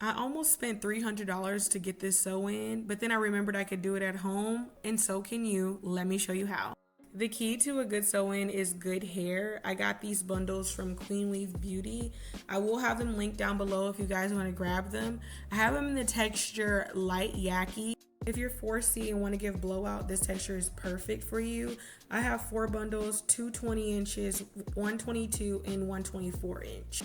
I almost spent $300 to get this sew in, but then I remembered I could do it at home, and so can you. Let me show you how. The key to a good sew-in is good hair. I got these bundles from Queen Weave Beauty. I will have them linked down below if you guys want to grab them. I have them in the texture light Yaki. If you're 4C and want to give blowout, this texture is perfect for you. I have 4 bundles, 220 inches, 122, and 124 inch.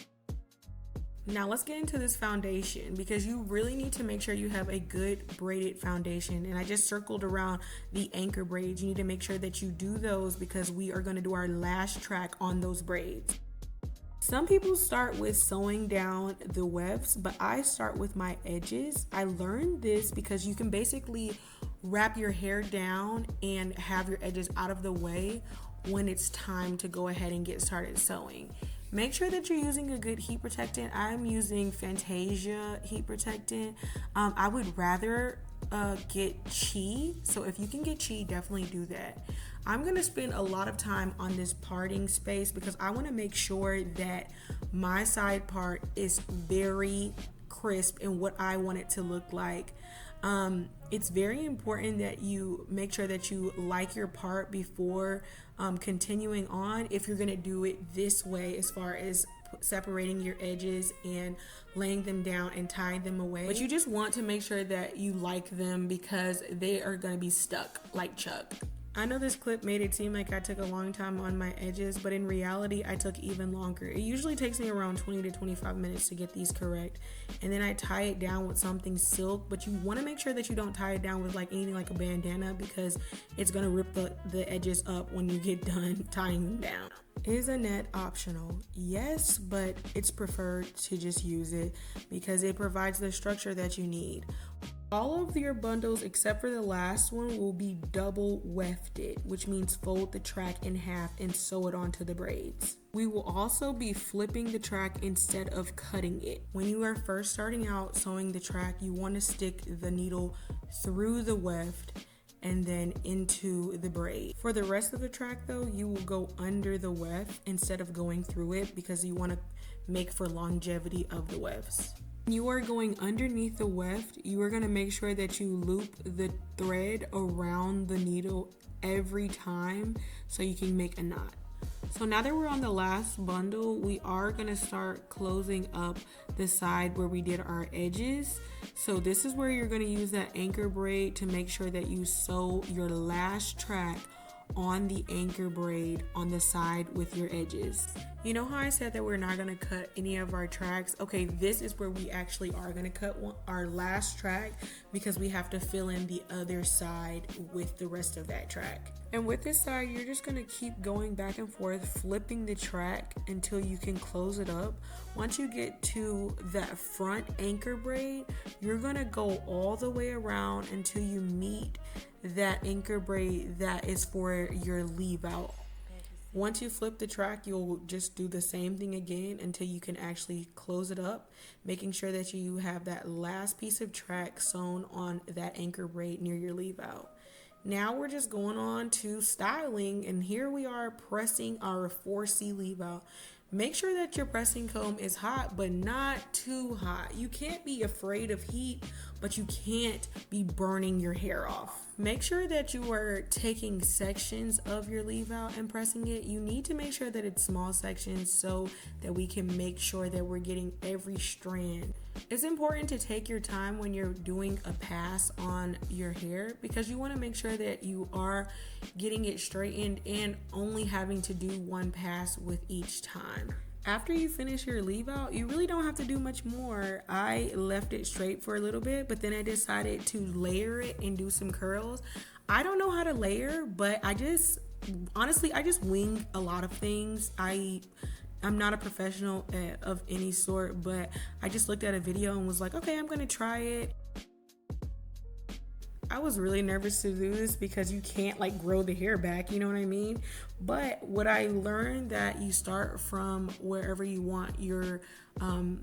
Now let's get into this foundation because you really need to make sure you have a good braided foundation. And I just circled around the anchor braids. You need to make sure that you do those because we are going to do our last track on those braids. Some people start with sewing down the wefts, but I start with my edges. I learned this because you can basically wrap your hair down and have your edges out of the way when it's time to go ahead and get started sewing. Make sure that you're using a good heat protectant. I'm using Fantasia heat protectant. I would rather get Chi. So if you can get Chi, definitely do that. I'm gonna spend a lot of time on this parting space because I wanna make sure that my side part is very crisp and what I want it to look like. It's very important that you make sure that you like your part before continuing on if you're gonna do it this way as far as separating your edges and laying them down and tying them away. But you just want to make sure that you like them because they are gonna be stuck like Chuck. I know this clip made it seem like I took a long time on my edges, but in reality, I took even longer. It usually takes me around 20 to 25 minutes to get these correct. And then I tie it down with something silk, but you want to make sure that you don't tie it down with like anything like a bandana because it's going to rip the edges up when you get done tying them down. Is a net optional? Yes, but it's preferred to just use it because it provides the structure that you need. All of your bundles except for the last one will be double wefted, which means fold the track in half and sew it onto the braids. We will also be flipping the track instead of cutting it. When you are first starting out sewing the track, you want to stick the needle through the weft and then into the braid. For the rest of the track though, you will go under the weft instead of going through it because you want to make for longevity of the wefts. When you are going underneath the weft, you are going to make sure that you loop the thread around the needle every time so you can make a knot. So now that we're on the last bundle, we are going to start closing up the side where we did our edges. So this is where you're going to use that anchor braid to make sure that you sew your last track on the anchor braid on the side with your edges. You know how I said that we're not going to cut any of our tracks? Okay, this is where we actually are going to cut our last track because we have to fill in the other side with the rest of that track. And with this side, you're just going to keep going back and forth, flipping the track until you can close it up. Once you get to that front anchor braid, you're going to go all the way around until you meet that anchor braid that is for your leave out. Once you flip the track, you'll just do the same thing again until you can actually close it up, making sure that you have that last piece of track sewn on that anchor braid near your leave out. Now we're just going on to styling, and here we are pressing our 4C leave out. Make sure that your pressing comb is hot, but not too hot. You can't be afraid of heat, but you can't be burning your hair off. Make sure that you are taking sections of your leave out and pressing it. You need to make sure that it's small sections so that we can make sure that we're getting every strand. It's important to take your time when you're doing a pass on your hair because you want to make sure that you are getting it straightened and only having to do one pass with each time. After you finish your leave out, you really don't have to do much more. I left it straight for a little bit, but then I decided to layer it and do some curls. I don't know how to layer, but I just wing a lot of things. I'm not a professional of any sort, but I just looked at a video and was like, okay, I'm gonna try it. I was really nervous to do this because you can't like grow the hair back, you know what I mean? But what I learned that you start from wherever you want your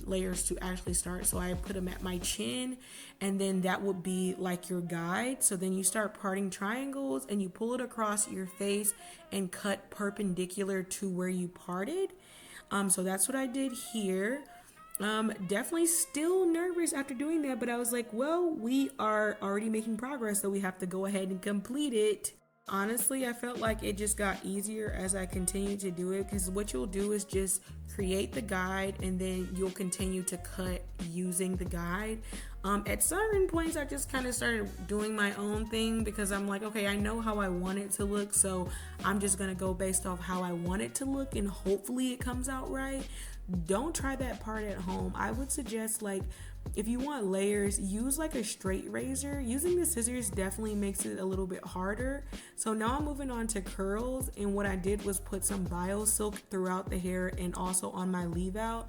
layers to actually start. So I put them at my chin, and then that would be like your guide. So then you start parting triangles and you pull it across your face and cut perpendicular to where you parted. So that's what I did here. Definitely still nervous after doing that, but I was like, well, we are already making progress, so we have to go ahead and complete it. Honestly, I felt like it just got easier as I continued to do it, because what you'll do is just create the guide and then you'll continue to cut using the guide. At certain points, I just kind of started doing my own thing because I'm like, okay, I know how I want it to look, so I'm just gonna go based off how I want it to look and hopefully it comes out right. Don't try that part at home. I would suggest, like, if you want layers, use like a straight razor. Using the scissors definitely makes it a little bit harder. So now I'm moving on to curls, and what I did was put some bio silk throughout the hair and also on my leave out.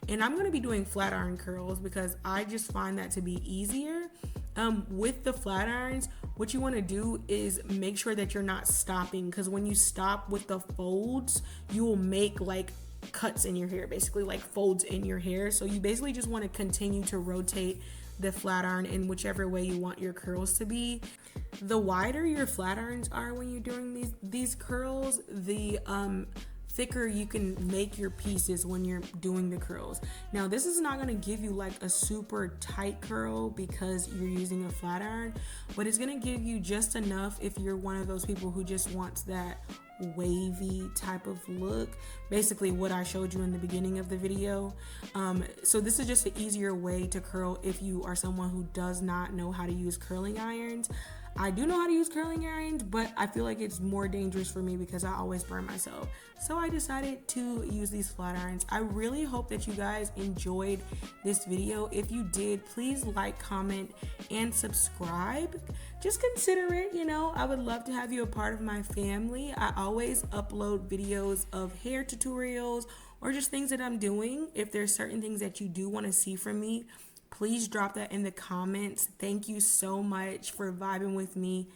And I'm going to be doing flat iron curls because I just find that to be easier. With the flat irons, what you want to do is make sure that you're not stopping, because when you stop with the folds, you will make like cuts in your hair, basically like folds in your hair. So you basically just want to continue to rotate the flat iron in whichever way you want your curls to be. The wider your flat irons are when you're doing these curls, the thicker you can make your pieces when you're doing the curls. Now, this is not going to give you like a super tight curl because you're using a flat iron, but it's going to give you just enough if you're one of those people who just wants that wavy type of look, basically what I showed you in the beginning of the video. So this is just an easier way to curl if you are someone who does not know how to use curling irons. I do know how to use curling irons, but I feel like it's more dangerous for me because I always burn myself. So I decided to use these flat irons. I really hope that you guys enjoyed this video. If you did, please like, comment, and subscribe. Just consider it, you know. I would love to have you a part of my family. I always upload videos of hair tutorials or just things that I'm doing. If there's certain things that you do want to see from me, please drop that in the comments. Thank you so much for vibing with me.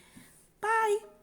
Bye.